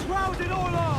Crowd it all on!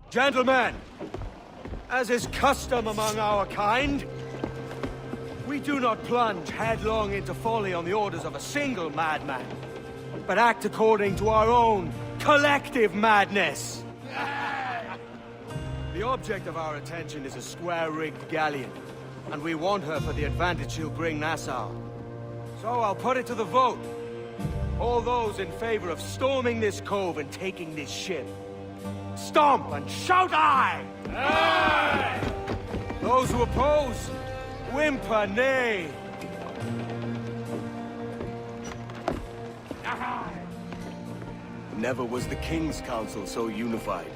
Gentlemen, as is custom among our kind, we do not plunge headlong into folly on the orders of a single madman, but act according to our own collective madness. The object of our attention is a square-rigged galleon, and we want her for the advantage she'll bring Nassau. So I'll put it to the vote. All those in favor of storming this cove and taking this ship, stomp and shout aye! Aye! Those who oppose, whimper nay. Never was the King's Council so unified.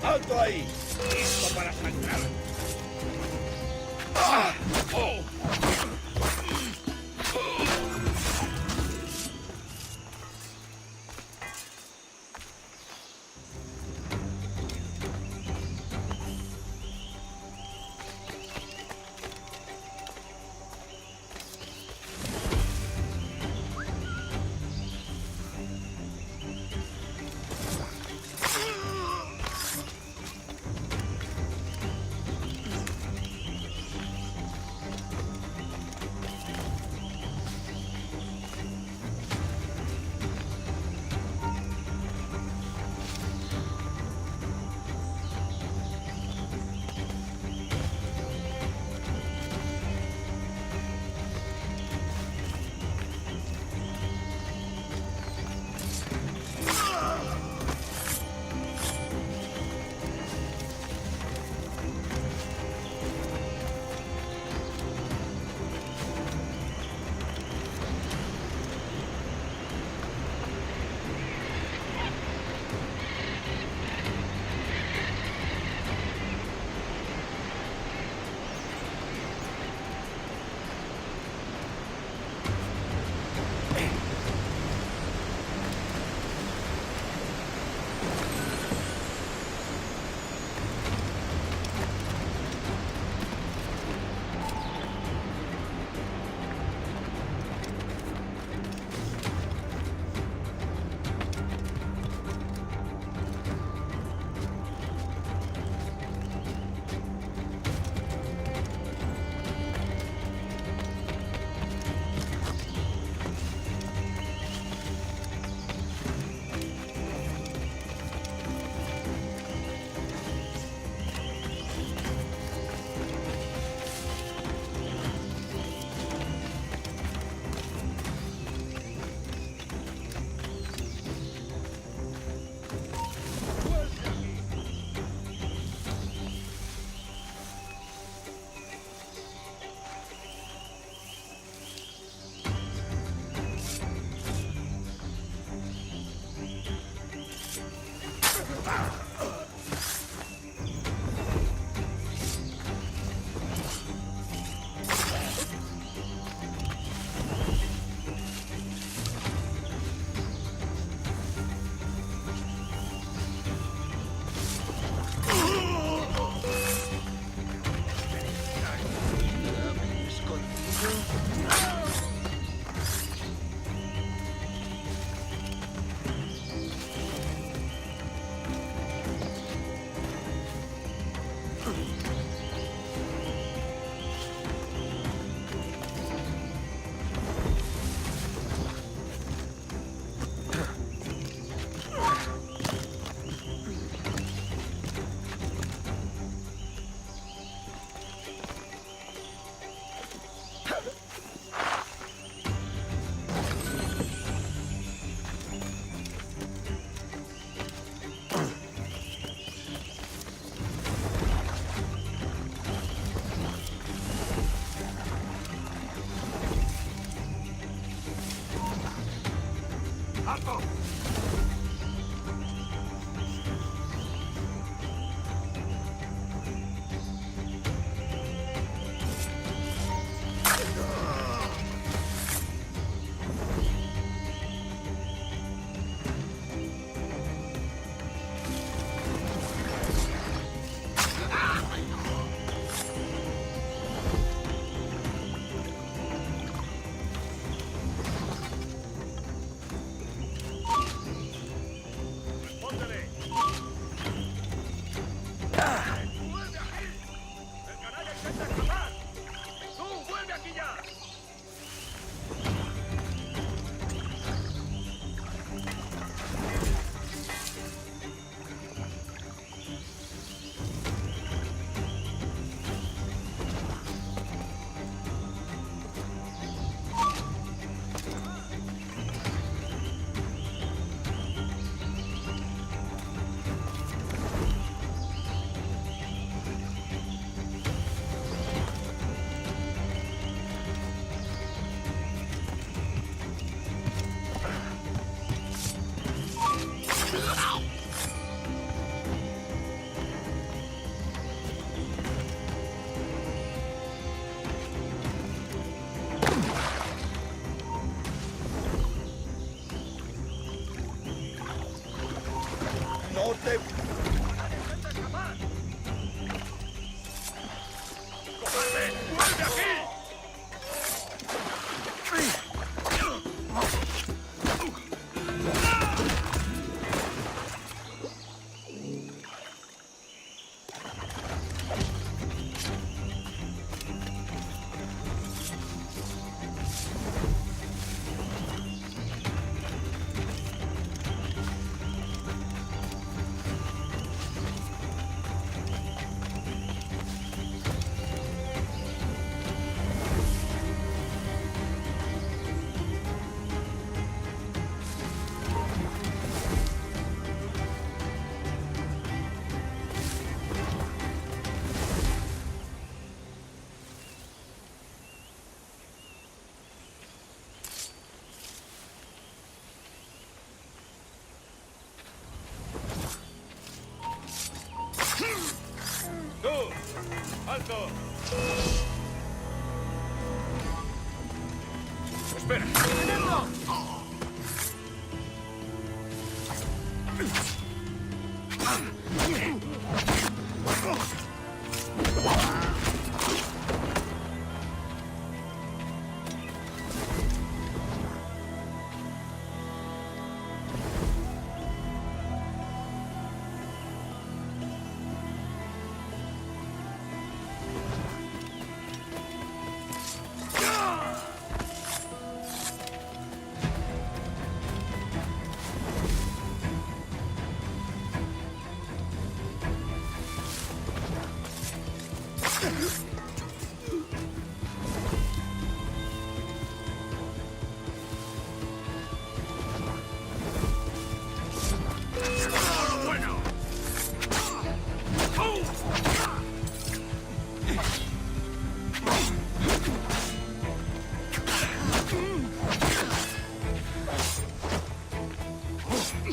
¡Alto ahí! ¡Listo para sangrar! ¡Ah! ¡Oh! No te... ¡Cobarde! ¡Vuelve aquí! ¡Alto! ¡Espera!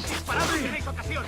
¡Disparad si tenéis ocasión!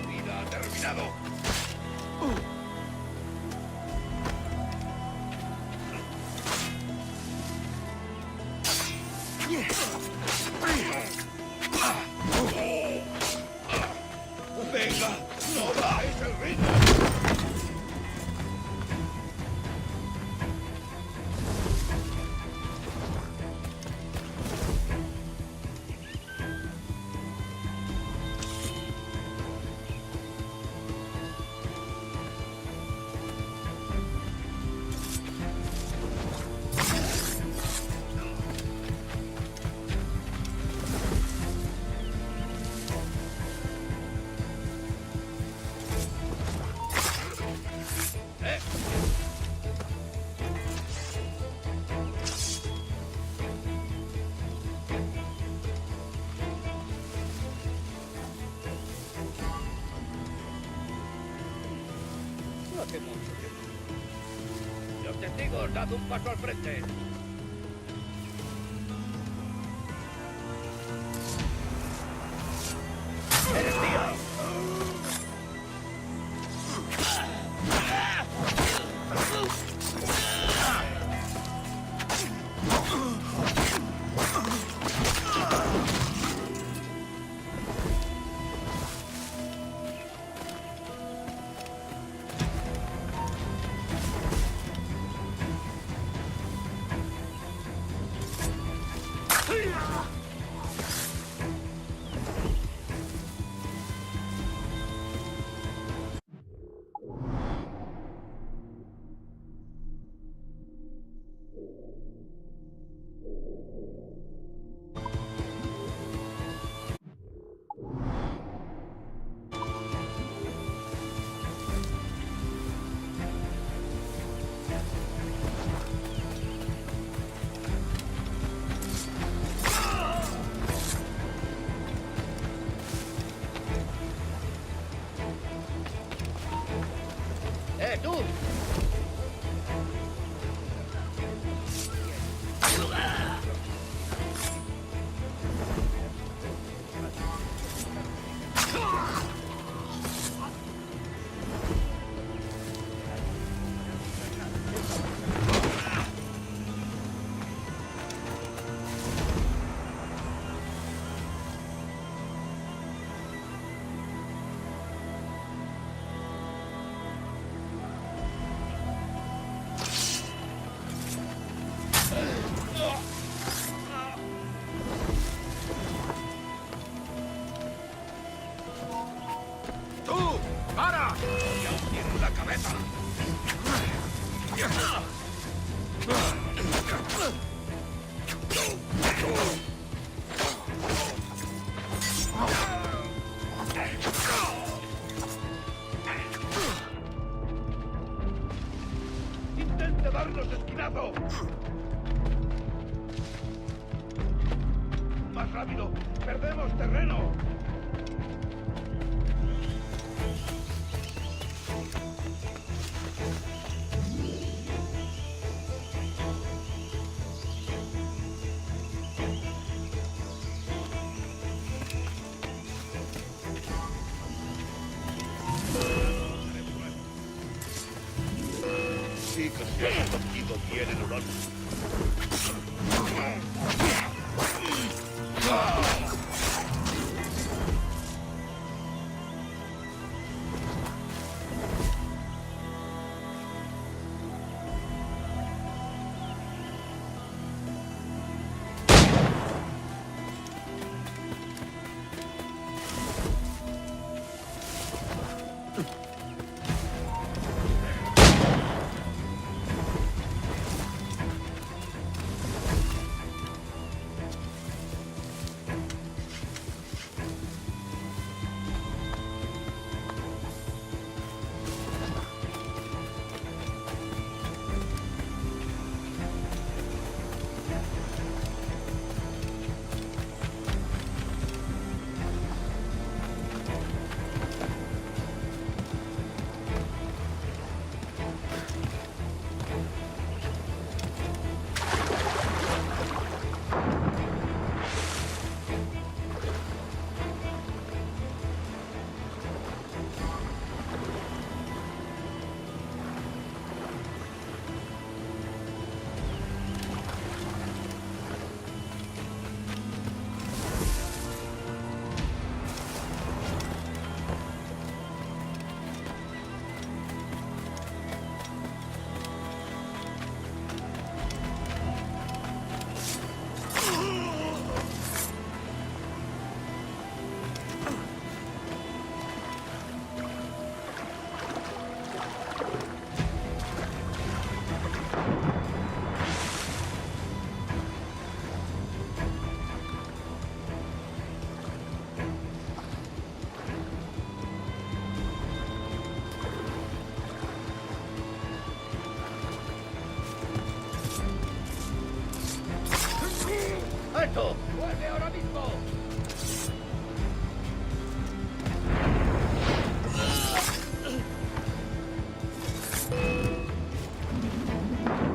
Vida ha terminado. Venga, no bajes el ritmo. No hace mucho tiempo. Los testigos, dad un paso al frente. ¡Eres mío! ¡Tú! ¡Para! ¡Ya os tiene en la cabeza! ¡Intente darnos esquinazo! ¡Más rápido! ¡Perdemos terreno! He escogido bien el olor. ¡Alto! ¡Vuelve ahora mismo!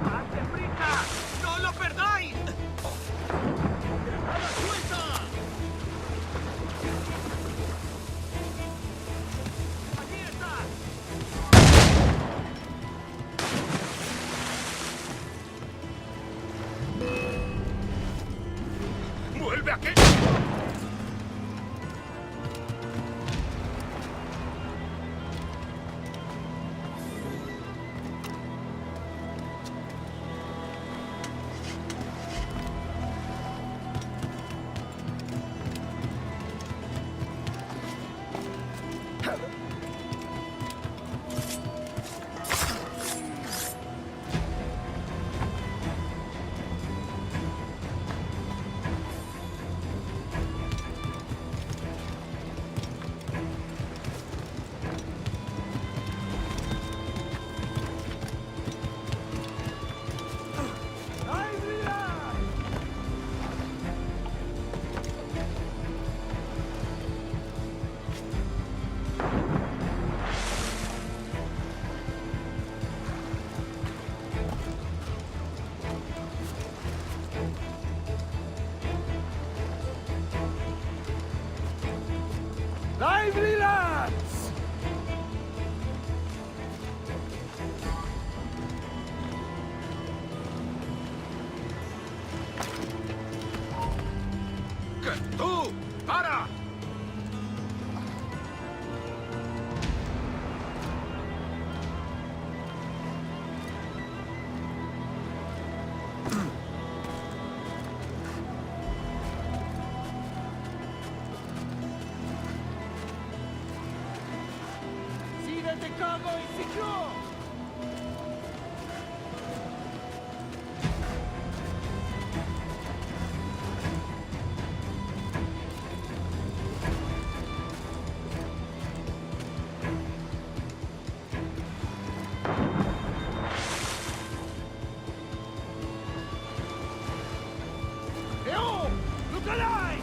¡Hazte prisa! ¡No lo perdáis! ¡Dejadla suelta! ¡Allí estás! ¡Vuelve aquí! Lively, lads! ¿Qué? ¡Tú! ¡Para! See that the cargo is secure! ¡Leo! ¡Look alive!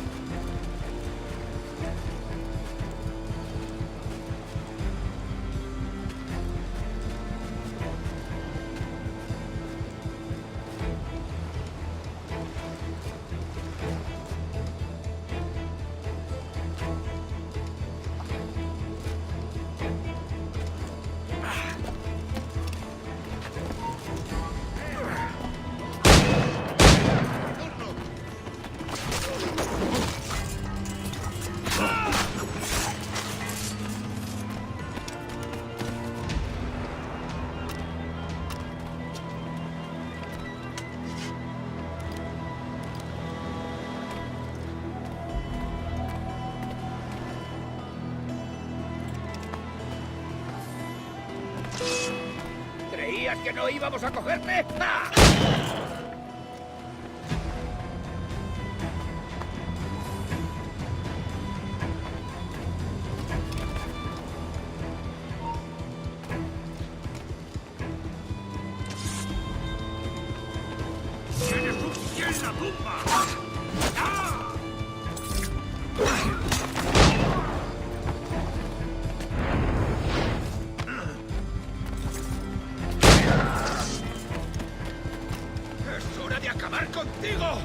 ¿Creías que no íbamos a cogerte? ¡Ja! ¡Tienes un pie en la tumba! ¡Ah! ¡Es hora de acabar contigo!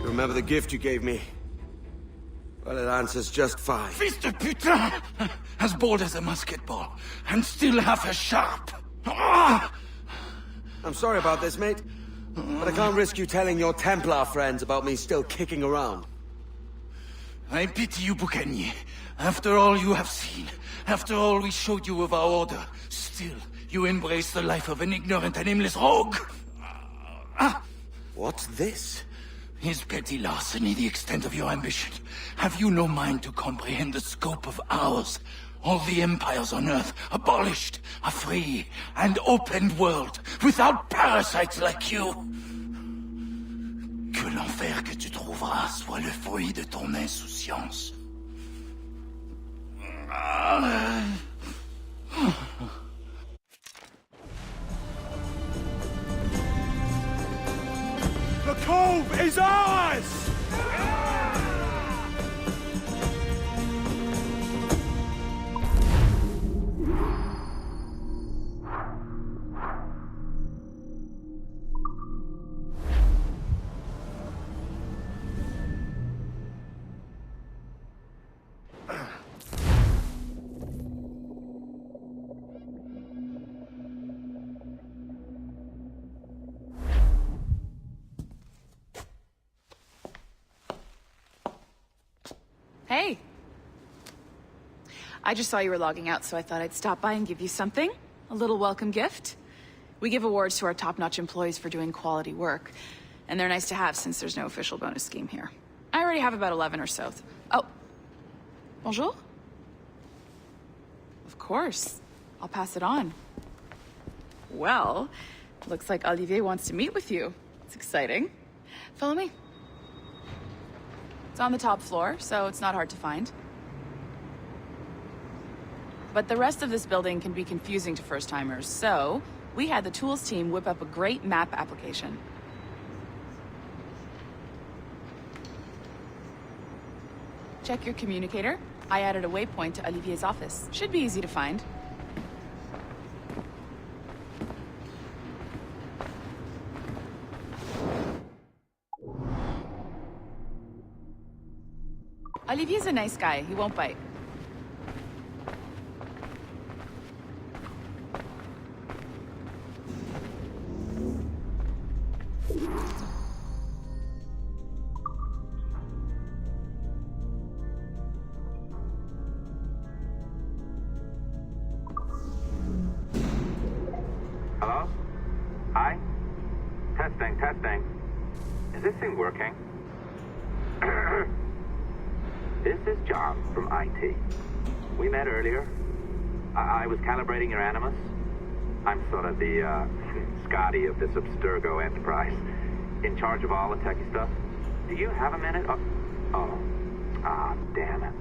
You remember the gift you gave me? Well, it answers just fine. Fils de putain! As bold as a musket ball, and still half as sharp. Ah! I'm sorry about this, mate. But I can't risk you telling your Templar friends about me still kicking around. I pity you, Boucanier. After all you have seen, after all we showed you of our order, still you embrace the life of an ignorant and aimless rogue. What's this? Is petty larceny the extent of your ambition? Have you no mind to comprehend the scope of ours? All the empires on Earth abolished, a free and open world, without parasites like you. Que l'enfer que tu trouveras soit le fruit de ton insouciance. The cove is ours! Hey. I just saw you were logging out, so I thought I'd stop by and give you something. A little welcome gift. We give awards to our top-notch employees for doing quality work, and they're nice to have since there's no official bonus scheme here. I already have about 11 or so. Oh. Bonjour? Of course. I'll pass it on. Well, looks like Olivier wants to meet with you. It's exciting. Follow me. It's on the top floor, so it's not hard to find. But the rest of this building can be confusing to first-timers, so we had the tools team whip up a great map application. Check your communicator. I added a waypoint to Olivier's office. Should be easy to find. Olivier's a nice guy. He won't bite. Hello? Hi? Testing, testing. Is this thing working? This is John from IT. We met earlier. I was calibrating your Animus. I'm sort of the, Scotty of this Abstergo enterprise. In charge of all the techie stuff. Do you have a minute? Damn it.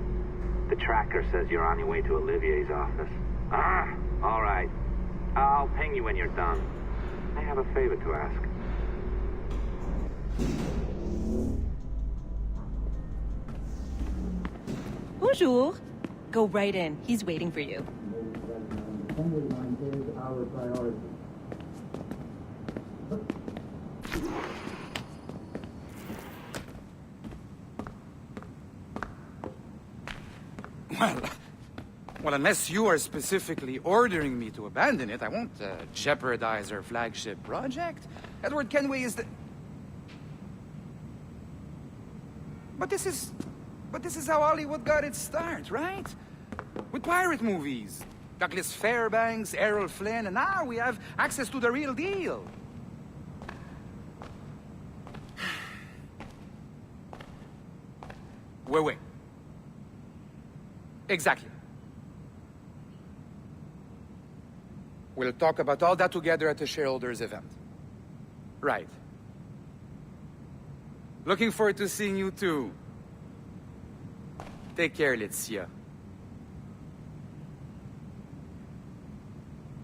The tracker says you're on your way to Olivier's office. All right. I'll ping you when you're done. I have a favor to ask. Bonjour. Go right in. He's waiting for you. Well, unless you are specifically ordering me to abandon it, I won't jeopardize our flagship project. Edward Kenway is the... But this is how Hollywood got its start, right? With pirate movies. Douglas Fairbanks, Errol Flynn, and now we have access to the real deal. Wait. Exactly. We'll talk about all that together at the shareholders event. Right. Looking forward to seeing you too. Take care, Laetitia.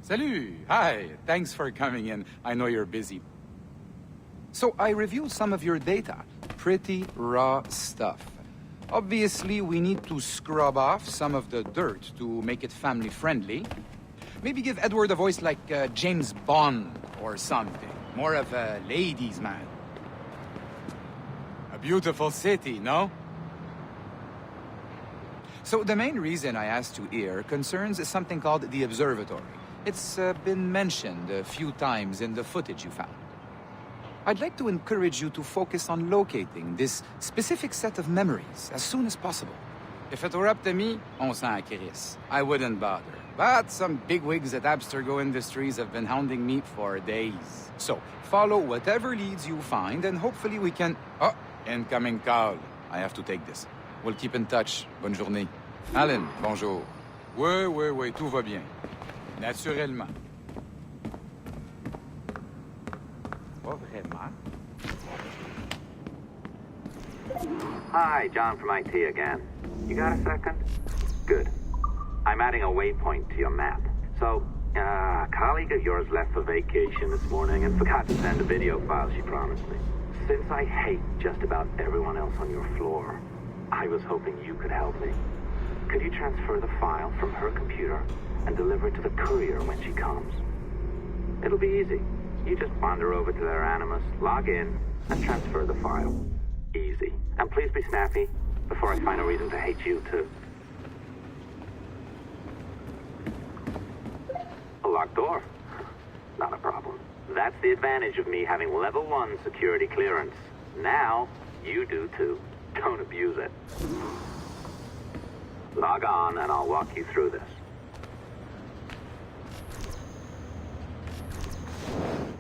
Salut! Hi! Thanks for coming in. I know you're busy. So I reviewed some of your data. Pretty raw stuff. Obviously, we need to scrub off some of the dirt to make it family-friendly. Maybe give Edward a voice like James Bond or something. More of a ladies' man. A beautiful city, no? So the main reason I asked you here concerns something called the observatory. It's been mentioned a few times in the footage you found. I'd like to encourage you to focus on locating this specific set of memories as soon as possible. If it were up to me, on s'en crisse. I wouldn't bother. But some bigwigs at Abstergo Industries have been hounding me for days. So, follow whatever leads you find, and hopefully we can... Oh, incoming call. I have to take this. We'll keep in touch. Bonne journée. Alan, bonjour. Oui, tout va bien. Naturellement. Pas vraiment. Hi, John from IT again. You got a second? Good. I'm adding a waypoint to your map. So, a colleague of yours left for vacation this morning and forgot to send a video file she promised me. Since I hate just about everyone else on your floor, I was hoping you could help me. Could you transfer the file from her computer and deliver it to the courier when she comes? It'll be easy. You just wander over to their Animus, log in, and transfer the file. Easy. And please be snappy before I find a reason to hate you, too. A locked door? Not a problem. That's the advantage of me having level 1 security clearance. Now, you do too. Don't abuse it. Log on and I'll walk you through this.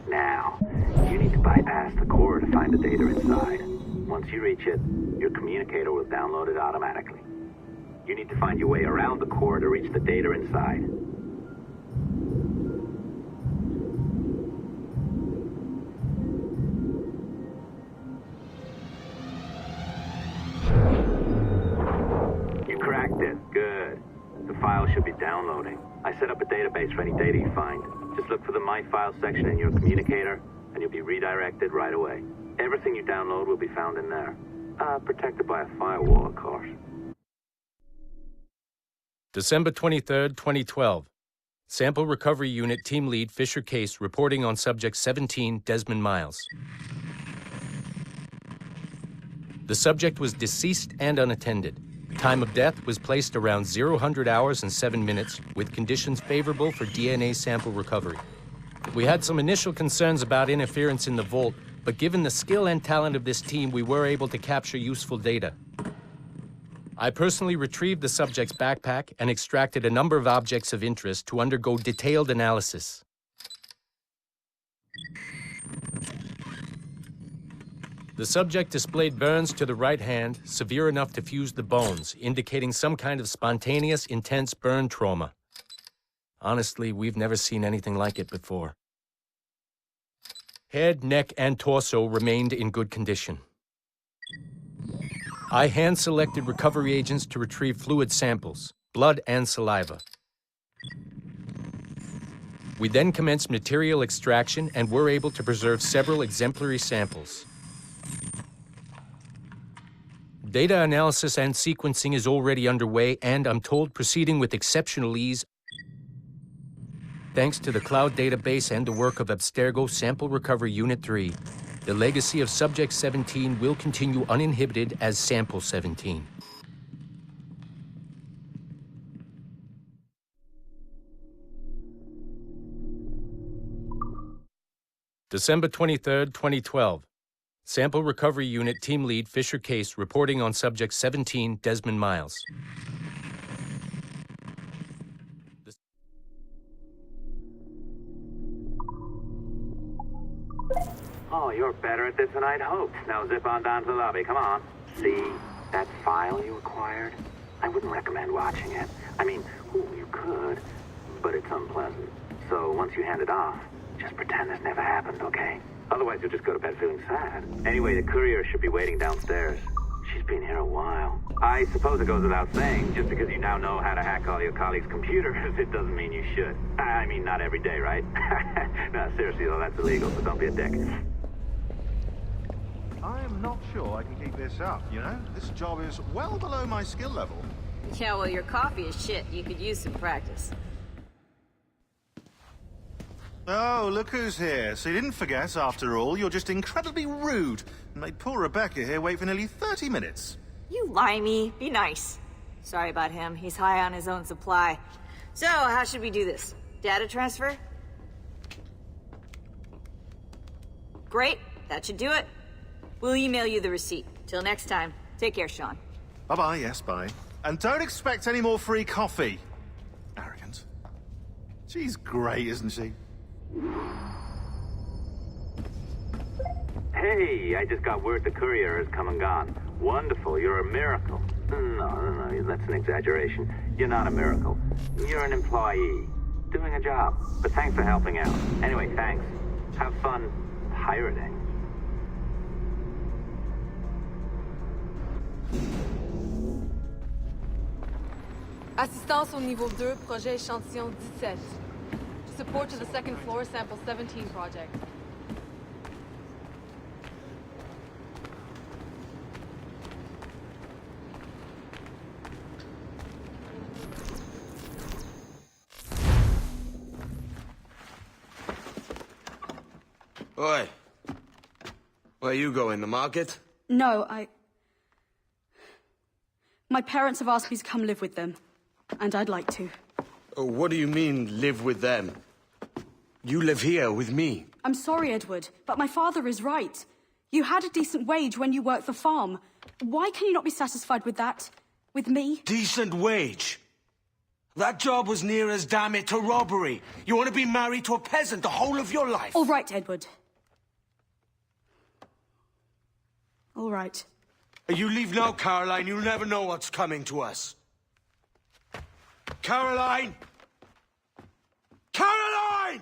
Now, you need to bypass the core to find the data inside. Once you reach it, your communicator will download it automatically. You need to find your way around the core to reach the data inside. You cracked it. Good. The file should be downloading. I set up a database for any data you find. Just look for the My Files section in your communicator, and you'll be redirected right away. Everything you download will be found in there. Protected by a firewall, of course. December 23rd, 2012. Sample Recovery Unit Team Lead Fisher Case reporting on Subject 17, Desmond Miles. The subject was deceased and unattended. Time of death was placed around 00 hours and 7 minutes, with conditions favorable for DNA sample recovery. We had some initial concerns about interference in the vault, but given the skill and talent of this team, we were able to capture useful data. I personally retrieved the subject's backpack and extracted a number of objects of interest to undergo detailed analysis. The subject displayed burns to the right hand, severe enough to fuse the bones, indicating some kind of spontaneous, intense burn trauma. Honestly, we've never seen anything like it before. Head, neck, and torso remained in good condition. I hand-selected recovery agents to retrieve fluid samples, blood and saliva. We then commenced material extraction and were able to preserve several exemplary samples. Data analysis and sequencing is already underway, and I'm told proceeding with exceptional ease thanks to the cloud database and the work of Abstergo Sample Recovery Unit 3. The legacy of Subject 17 will continue uninhibited as Sample 17. December 23rd, 2012. Sample Recovery Unit Team Lead Fisher Case reporting on Subject 17, Desmond Miles. Oh, you're better at this than I'd hoped. Now zip on down to the lobby. Come on. See that file you acquired? I wouldn't recommend watching it. I mean, you could, but it's unpleasant. So once you hand it off, just pretend this never happened, okay? Otherwise, you'll just go to bed feeling sad. Anyway, the courier should be waiting downstairs. She's been here a while. I suppose it goes without saying, just because you now know how to hack all your colleagues' computers, it doesn't mean you should. I mean, not every day, right? No, seriously, though, that's illegal, so don't be a dick. I'm not sure I can keep this up, you know? This job is well below my skill level. Yeah, well, your coffee is shit. You could use some practice. Oh, look who's here. So you didn't forget, after all, you're just incredibly rude and made poor Rebecca here wait for nearly 30 minutes. You limey. Be nice. Sorry about him. He's high on his own supply. So, how should we do this? Data transfer? Great. That should do it. We'll email you the receipt. Till next time. Take care, Sean. Bye-bye, yes, bye. And don't expect any more free coffee. Arrogant. She's great, isn't she? Hey, I just got word the courier has come and gone. Wonderful, you're a miracle. No, that's an exaggeration. You're not a miracle. You're an employee, doing a job. But thanks for helping out. Anyway, thanks. Have fun pirating. Assistance au niveau 2, projet échantillon 17. Support to the second floor, sample 17 project. Oi. Where you going, the market? No, my parents have asked me to come live with them, and I'd like to. Oh, what do you mean, live with them? You live here with me. I'm sorry, Edward, but my father is right. You had a decent wage when you worked the farm. Why can you not be satisfied with that? With me? Decent wage? That job was near as, damn it, to robbery. You want to be married to a peasant the whole of your life? All right, Edward. All right. You leave now, Caroline. You'll never know what's coming to us. Caroline! Caroline!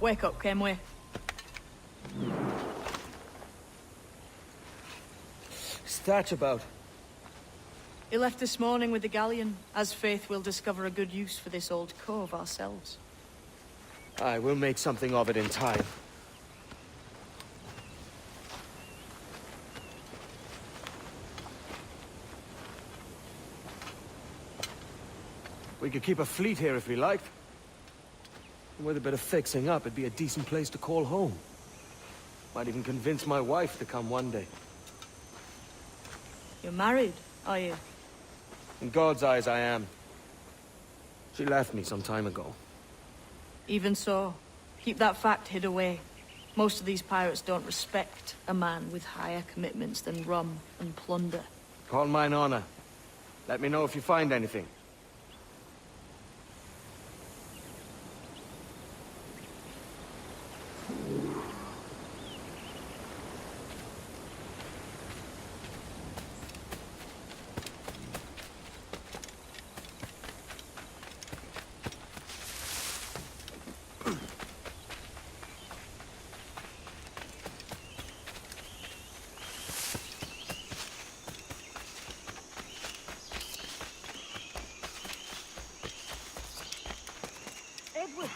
Wake up, Kenway. What's that about? He left this morning with the galleon. As faith, we'll discover a good use for this old cove ourselves. Aye, we'll make something of it in time. We could keep a fleet here if we liked. And with a bit of fixing up, it'd be a decent place to call home. Might even convince my wife to come one day. You're married, are you? In God's eyes, I am. She left me some time ago. Even so, keep that fact hid away. Most of these pirates don't respect a man with higher commitments than rum and plunder. Call mine honor. Let me know if you find anything. Edward,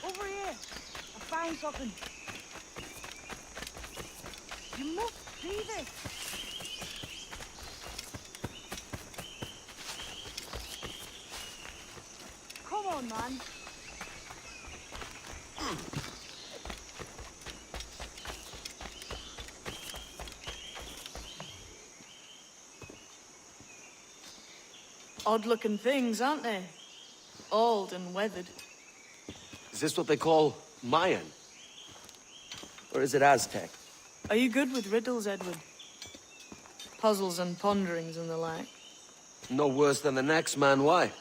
over here. I found something. You must see this. Come on, man. Odd-looking things, aren't they? Old and weathered. Is this what they call Mayan? Or is it Aztec? Are you good with riddles, Edward? Puzzles and ponderings and the like? No worse than the next man, why?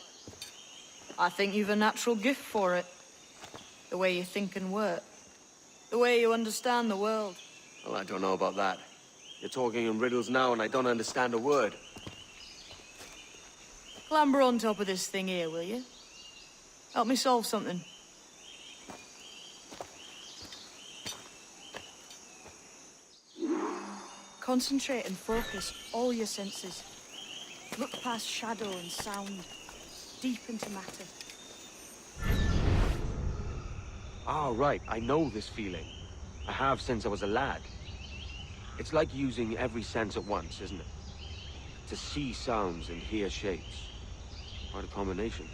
I think you've a natural gift for it. The way you think and work. The way you understand the world. Well, I don't know about that. You're talking in riddles now and I don't understand a word. Clamber on top of this thing here, will you? Help me solve something. Concentrate and focus all your senses. Look past shadow and sound, deep into matter. Ah, right. I know this feeling. I have since I was a lad. It's like using every sense at once, isn't it? To see sounds and hear shapes. Quite a combination.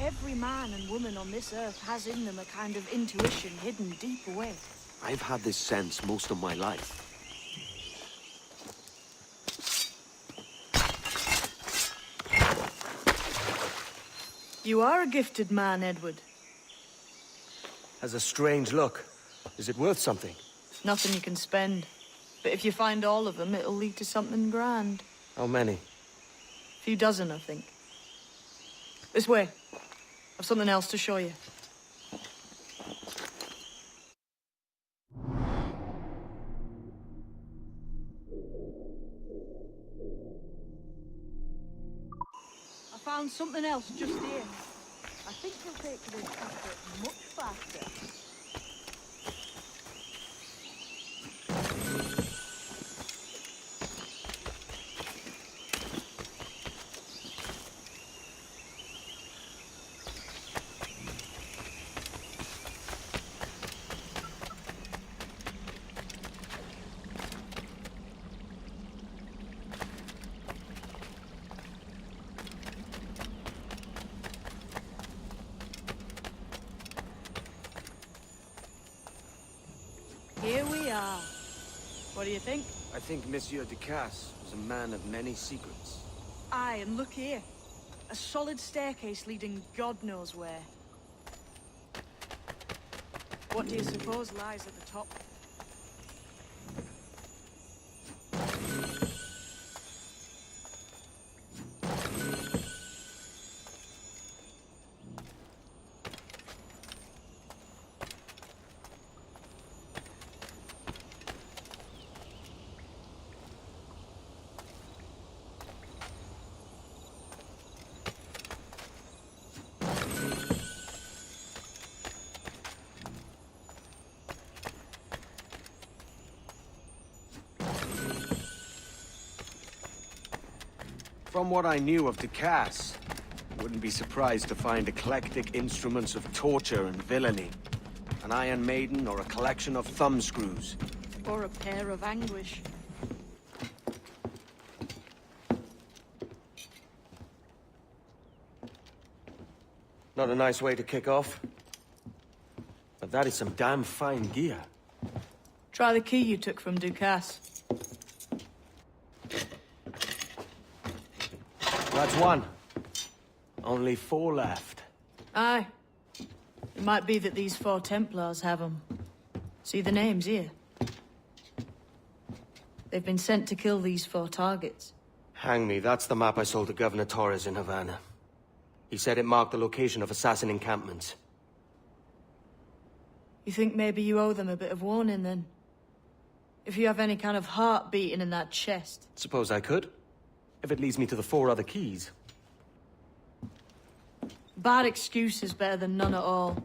Every man and woman on this earth has in them a kind of intuition hidden deep away. I've had this sense most of my life. You are a gifted man, Edward. Has a strange look. Is it worth something? Nothing you can spend. But if you find all of them, it'll lead to something grand. How many? A few dozen, I think. This way. I've something else to show you. I found something else just here. I think you'll take this secret much faster. Here we are. What do you think? I think Monsieur Ducasse was a man of many secrets. Aye, and look here. A solid staircase leading God knows where. What do you suppose lies at the top? From what I knew of Ducasse, wouldn't be surprised to find eclectic instruments of torture and villainy. An Iron Maiden or a collection of thumbscrews. Or a pair of anguish. Not a nice way to kick off. But that is some damn fine gear. Try the key you took from Ducasse. That's one. Only 4 left. Aye. It might be that these 4 Templars have them. See the names here? They've been sent to kill these 4 targets. Hang me, that's the map I sold to Governor Torres in Havana. He said it marked the location of assassin encampments. You think maybe you owe them a bit of warning, then? If you have any kind of heart beating in that chest. Suppose I could. If it leads me to the 4 other keys. Bad excuse is better than none at all.